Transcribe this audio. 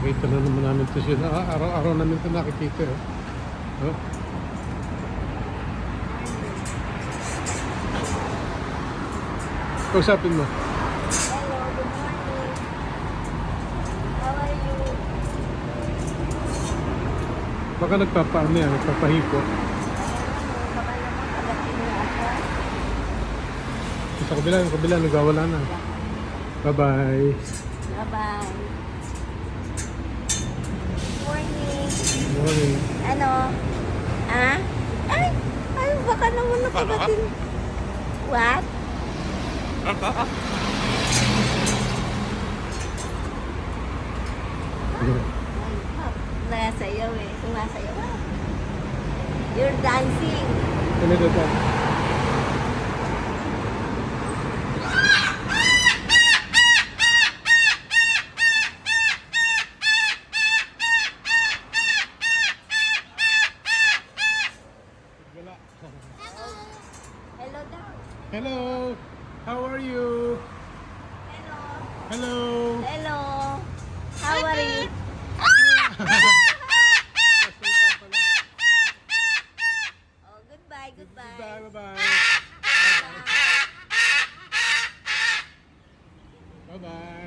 Nakita na naman namin ito siya. Araw-araw namin ito nakikita. Oh. Kausapin mo. Hello, good morning. How are you? Baka nagpapaano yan, nagpapahipo. Baka naman kagating na ako. Sa kabila, nagwawala na. Bye-bye. Bye-bye. Morning. Morning. Ano? Ah? Ay, baka naman nakagating. What? Nasayaw eh. Sumasayaw. You're dancing. Ano ito? Hello daw. Hello. How are you? Hello. Hello. Hello. How are you? Oh, goodbye, goodbye. Bye-bye. Bye-bye.